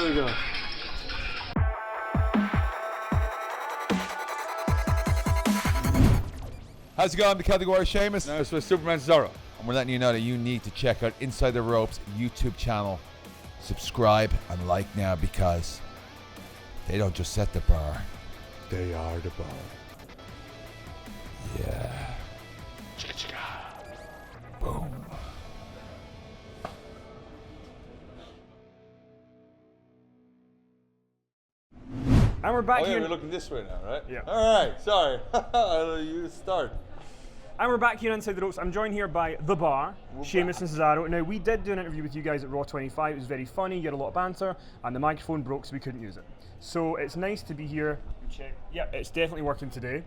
There we go. How's it going? I'm the Celtic Warrior Sheamus. Now it's with Superman Cesaro. And we're letting you know that you need to check out Inside the Ropes YouTube channel. Subscribe and like now, because they don't just set the bar, they are the bar. Yeah. Boom. And we're back Oh yeah, here. we're looking this way now, right? Yeah. All right, sorry. You start. And we're back here inside the ropes. I'm joined here by The Bar, Sheamus and Cesaro. Now, we did do an interview with you guys at Raw 25. It was very funny, you had a lot of banter, and the microphone broke, so we couldn't use it. So it's nice to be here. Check. Yeah, it's definitely working today.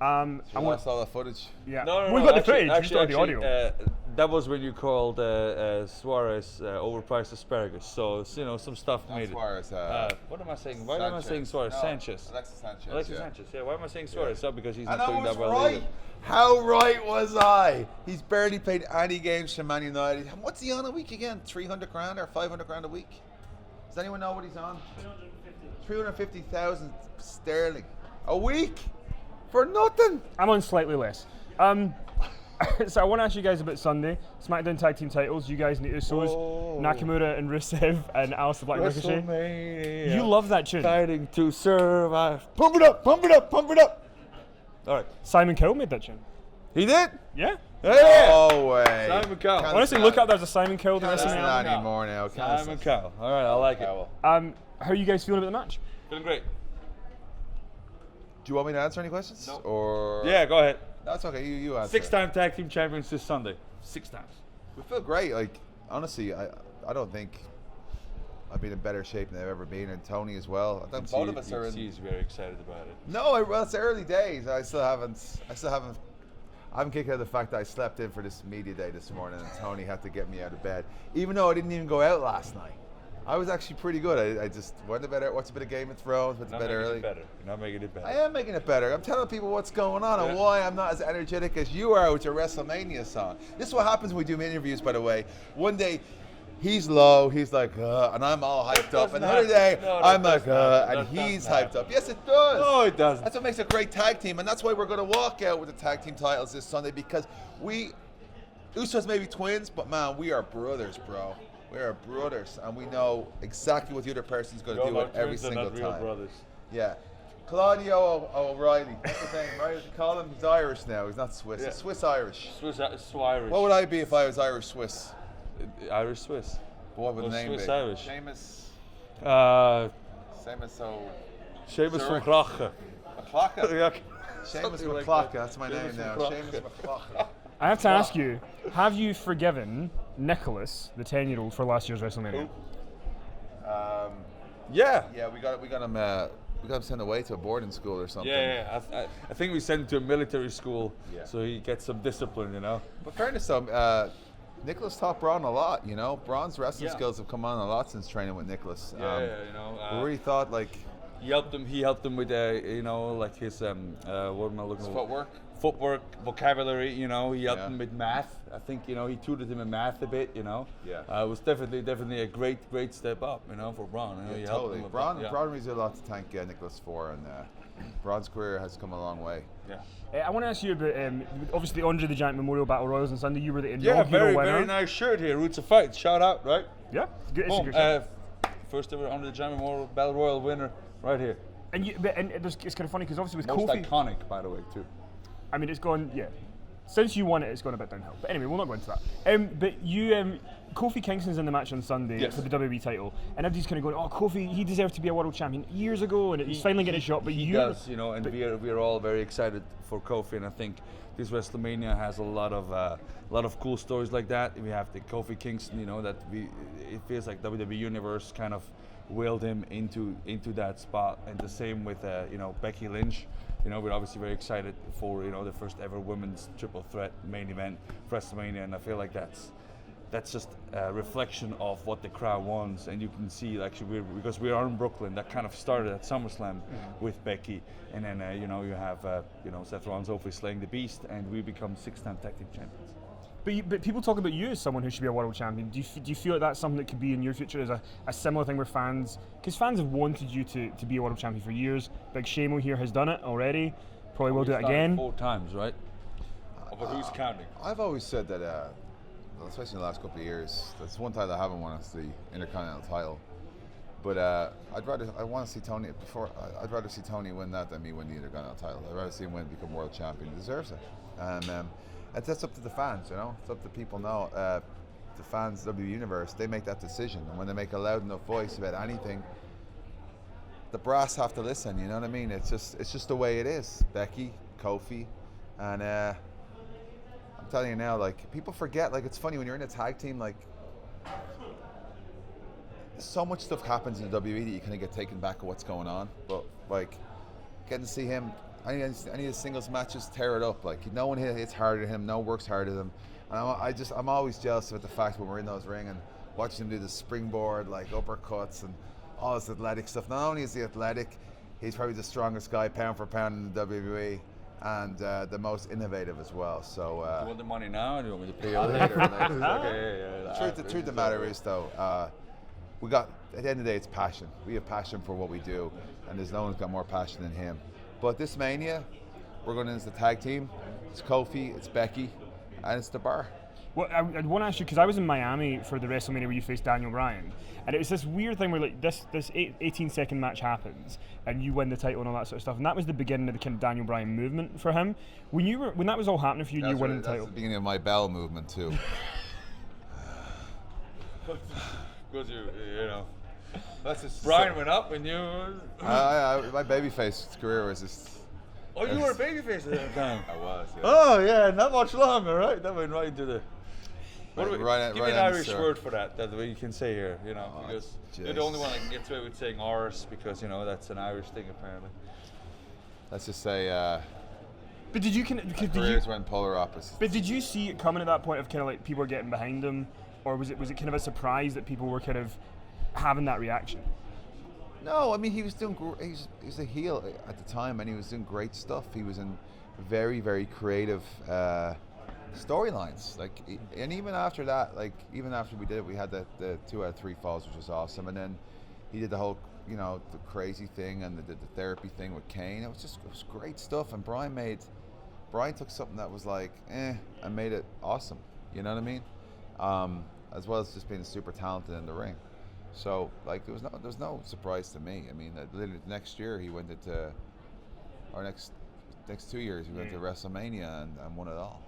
I lost all that footage. Yeah. No, We've got the actually- footage, we just don't have the actually, audio. that was when you called Suarez overpriced asparagus. So it's, you know, some stuff Not made Suarez, it. What am I saying? Why am I saying Suarez? No, Sanchez. Alexis Sanchez. Alexis yeah. Sanchez. Yeah. Why am I saying Suarez? Yeah. Because he's And not I doing was that well right. either. How right was I? He's barely played any games for Man United. What's he on a week again? 300 grand or 500 grand a week? Does anyone know what he's on? 350,000 sterling a week for nothing. I'm on slightly less. So I want to ask you guys about Sunday. SmackDown Tag Team titles. You guys and the Usos, Nakamura and Rusev and Aleister Black Ricochet. WrestleMania. You love that tune. Fighting to survive. Pump it up, pump it up, pump it up. All right. Simon Cowell made that tune. He did? Yeah. Yeah. No way. Simon Cowell. Can't Honestly, listen look to up. There's a Simon Cowell. Can't listen to WrestleMania. that anymore now. Can't Simon listen. Cowell. All right, I like it. How are you guys feeling about the match? Feeling great. Do you want me to answer any questions? No. Or Yeah, go ahead. That's okay. You answer. 6-time tag team champions this Sunday. 6 times. We feel great. Like, honestly, I don't think I've been in better shape than I've ever been, and Tony as well. I think both of us are in. He's very excited about it. No, well, it's early days. I haven't kicked out the fact that I slept in for this media day this morning, and Tony had to get me out of bed, even though I didn't even go out last night. I was actually pretty good. I just went to bed, watched a bit of Game of Thrones, went to bed early. You're not making it better. I am making it better. I'm telling people what's going on and why I'm not as energetic as you are with your WrestleMania song. This is what happens when we do interviews, by the way. One day, he's low, he's like, and I'm all hyped up. And another day, I'm like, and he's hyped up. Yes, it does. No, it doesn't. That's what makes a great tag team, and that's why we're going to walk out with the tag team titles this Sunday, because Usos may be twins, but man, we are brothers, bro. We are brothers, and we know exactly what the other person's going to do at every single time. Brothers. Yeah. Claudio O'Reilly. That's his name, right? We call him. He's Irish now. He's not Swiss. Yeah. He's Swiss-Irish. Swiss-Irish. What would I be if I was Irish-Swiss? Irish-Swiss. What would the name be? Swiss-Irish. Seamus. Seamus Seamus from Klache. McClacka. Seamus Something like McClacka. that. That's my name Seamus now. McClacka. Seamus McClacka. I have to ask you, have you forgiven Nicholas, the 10-year-old, for last year's WrestleMania? Yeah. Yeah, we got him. We got him sent away to a boarding school or something. Yeah. I think we sent him to a military school, Yeah. so he gets some discipline, you know. But fairness though, Nicholas taught Braun a lot. You know, Braun's wrestling Yeah. skills have come on a lot since training with Nicholas. You know. We really thought like. He helped him with, you know, like his, what am I looking for? Footwork, vocabulary, you know. He helped him with math. I think, you know, he tutored him in math a bit, you know. Yeah. It was definitely a great step up, you know, for Braun. You know, he helped Totally. him with Braun that, yeah. really did a lot to thank Nicholas for, and Braun's career has come a long way. Yeah. I want to ask you about, obviously, the Andre the Giant Memorial Battle Royals on Sunday. You were the Yeah, inaugural winner. very nice shirt here. Roots of Fight. Shout out, right? Yeah, it's good. It's a Boom. good shirt. First ever Under the Giant Memorial Battle Royal winner, right here. And it's kind of funny because obviously with Most Kofi, iconic, by the way, too. I mean, it's gone, yeah. Since you won it, it's gone a bit downhill. But anyway, we'll not go into that. But you, Kofi Kingston's in the match on Sunday Yes. for the WWE title, and everybody's kind of going, "Oh, Kofi, he deserved to be a world champion years ago, and he's finally getting a shot." But he does, you know, and we're all very excited for Kofi, and I think this WrestleMania has a lot of cool stories like that. We have the Kofi Kingston, you know, it feels like WWE Universe kind of willed him into that spot, and the same with you know, Becky Lynch. You know, we're obviously very excited for, you know, the first ever women's triple threat main event for WrestleMania, and I feel like that's just a reflection of what the crowd wants, and you can see actually because we are in Brooklyn, that kind of started at SummerSlam with Becky, and then you know, you have you know, Seth Rollins hopefully slaying the beast, and we become 6-time tag team champions. But people talk about you as someone who should be a world champion. Do you feel like that's something that could be in your future as a similar thing where fans, because fans have wanted you to be a world champion for years. Big Shamo here has done it already. Probably will do it again. 4 times, right? But who's counting? I've always said that, especially in the last couple of years, that's one title I haven't won, is the Intercontinental title. But I'd rather see Tony win that than me win the Intercontinental title. I'd rather see him become world champion. He deserves it. And that's up to the fans, you know. It's up to people now. The fans of the universe, they make that decision. And when they make a loud enough voice about anything, the brass have to listen. You know what I mean? It's just the way it is. Becky, Kofi, and I'm telling you now, like, people forget. Like, it's funny when you're in a tag team, like, so much stuff happens in the WWE that you kind of get taken back of what's going on. But like, getting to see him, any of the singles matches tear it up. Like, no one hits harder than him, no one works harder than him. And I'm always jealous of the fact when we're in those ring and watching him do the springboard, like uppercuts and all this athletic stuff. Not only is he athletic, he's probably the strongest guy pound for pound in the WWE, and the most innovative as well. So. You want the money now, or do you want me to pay you Later. Okay, yeah. The truth of the matter is, though, at the end of the day, it's passion. We have passion for what we do, and there's no one's got more passion than him. But this Mania, we're going in as the tag team. It's Kofi, it's Becky, and it's the Bar. Well, I want to ask you, because I was in Miami for the WrestleMania where you faced Daniel Bryan, and it was this weird thing where like this 18-second match happens, and you win the title and all that sort of stuff, and that was the beginning of the kind of Daniel Bryan movement for him. When that was all happening for you, and you winning the title. That's the beginning of my bell movement too. Because you know, that's just Brian went up and you. My babyface career was just. Oh, you were a babyface at that time. I was. Yeah. Oh yeah, not much longer, right? That went right into the. Give me an Irish word for that we can say here, you know, because you're the only one that can get away with saying Irish, because you know that's an Irish thing apparently. Let's just say. But did you careers went polar opposites. But did you see it coming at that point of kind of like people were getting behind him? Or was it kind of a surprise that people were kind of having that reaction? No, I mean, he was doing. He's a heel at the time, and he was doing great stuff. He was in very, very creative storylines. Like, and even after that, like even after we did it, we had the 2 out of 3 falls, which was awesome. And then he did the whole, you know, the crazy thing and the therapy thing with Kane. It was great stuff. And Brian took something that was like, and made it awesome. You know what I mean? As well as just being super talented in the ring. So like there was no surprise to me. I mean, literally next year he went into, or next 2 years he went to WrestleMania and won it all.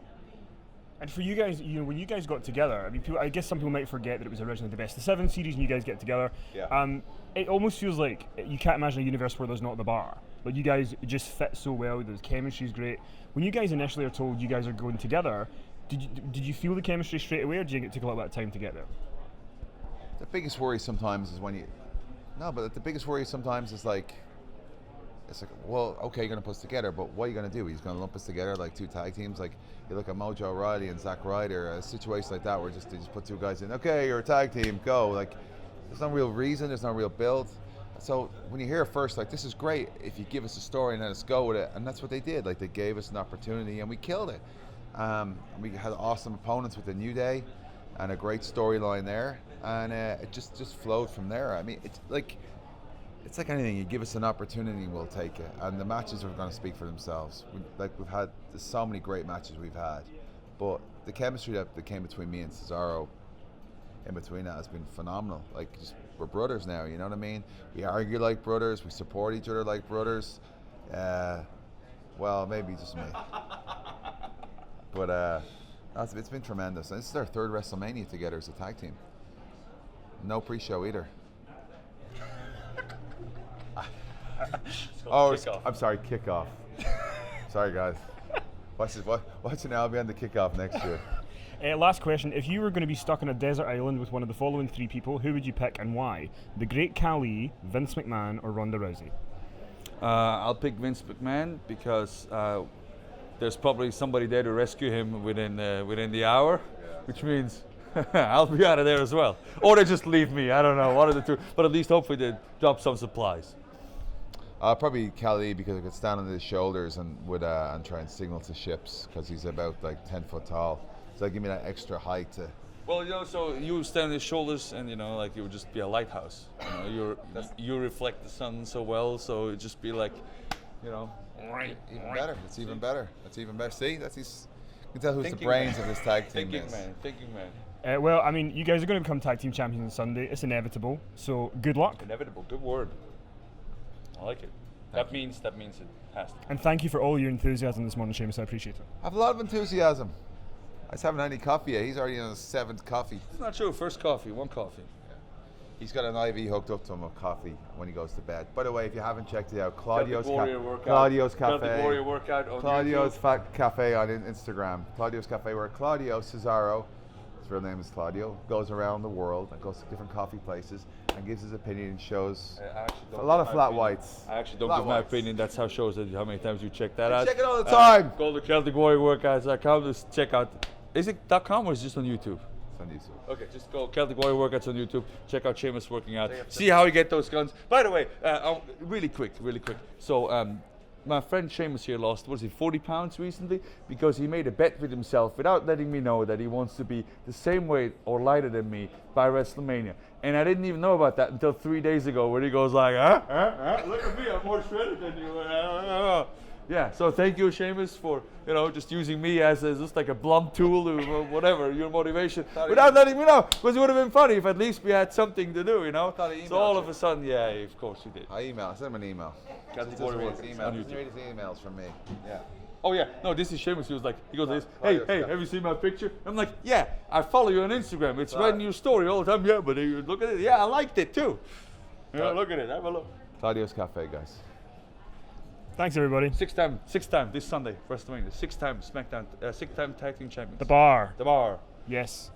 And for you guys, you know, when you guys got together, I mean, I guess some people might forget that it was originally the Best of 7 series and you guys get together. Yeah. It almost feels like you can't imagine a universe where there's not the Bar. Like, you guys just fit so well, the chemistry's great. When you guys initially are told you guys are going together, did you feel the chemistry straight away, or did you take a little bit of time to get there? The biggest worry sometimes is the biggest worry sometimes is like, it's like, well, okay, you're going to put us together, but what are you going to do? He's going to lump us together like 2 tag teams? Like, you look at Mojo O'Reilly and Zack Ryder, a situation like that where they just put 2 guys in, okay, you're a tag team, go. Like, there's no real reason, there's no real build. So when you hear it first, like, this is great if you give us a story and let us go with it, and that's what they did. Like, they gave us an opportunity and we killed it. We had awesome opponents with the New Day and a great storyline there, and it just flowed from there. I mean, it's like anything. You give us an opportunity, we'll take it, and the matches are going to speak for themselves. We've had so many great matches we've had, but the chemistry that came between me and Cesaro in between that has been phenomenal. Like, we're brothers now, you know what I mean? We argue like brothers, we support each other like brothers. Well, maybe just me. But it's been tremendous. And this is our 3rd WrestleMania together as a tag team. No pre-show either. I'm sorry, kickoff. Sorry, guys. Watch it now. I'll be on the kickoff next year. Last question. If you were going to be stuck on a desert island with one of the following 3 people, who would you pick and why? The Great Khali, Vince McMahon, or Ronda Rousey? I'll pick Vince McMahon because there's probably somebody there to rescue him within the hour, which means I'll be out of there as well. Or they just leave me. I don't know, one of the 2. But at least hopefully they drop some supplies. Probably Khali, because I could stand on his shoulders and would and try and signal to ships, because he's about like 10 foot tall. So give me that extra height to. Well, so you stand on his shoulders, and like you would just be a lighthouse. You reflect the sun so well, so it'd just be like, Even better. It's even better. That's even better. See, that's his. You can tell who's the brains of this tag team. Thinking man. Well, I mean, you guys are going to become tag team champions on Sunday. It's inevitable. So good luck. Inevitable. Good word. I like it. That means it has to. And thank you for all your enthusiasm this morning, Sheamus. I appreciate it. I have a lot of enthusiasm. I just haven't had any coffee yet. He's already on his 7th coffee. It's not true. First coffee, one coffee. He's got an IV hooked up to him of coffee when he goes to bed. By the way, if you haven't checked it out, Claudio's Cafe. Warrior workout on Claudio's Cafe on Instagram. Claudio's Cafe, where Claudio Cesaro, his real name is Claudio, goes around the world and goes to different coffee places and gives his opinion and shows a lot of flat whites. I actually don't give my opinion. That's how shows that how many times you check that out. Check it all the time. Go to CelticWarriorWorkouts.com. Just check out. Is it .com or is it just on YouTube? It's on YouTube. Okay, just go Celtic Warrior Workouts on YouTube. Check out Sheamus working out. See how he get those guns. By the way, really quick. So my friend Sheamus here lost, 40 pounds recently, because he made a bet with himself without letting me know that he wants to be the same weight or lighter than me by Wrestlemania. And I didn't even know about that until 3 days ago, where he goes like, look at me, I'm more shredded than you. Yeah, so thank you, Sheamus, for just using me as just like a blunt tool or whatever, your motivation, without letting me know, because it would have been funny if at least we had something to do, So all of a sudden, yeah, of course you did. I sent him an email. Celtic Doesn't Warrior read his Workouts on emails. YouTube. Doesn't read his emails from me. Yeah. Oh yeah, no, this is Sheamus. He goes like this. Hey, have you seen my picture? I'm like, yeah, I follow you on Instagram. It's right in your story all the time. Yeah, but you look at it. Yeah, I liked it too. Look at it. Have a look. Claudio's Cafe, guys. Thanks, everybody. Sixth time this Sunday, WrestleMania. 6-time SmackDown, 6-time tag team champions. The Bar. The Bar. Yes.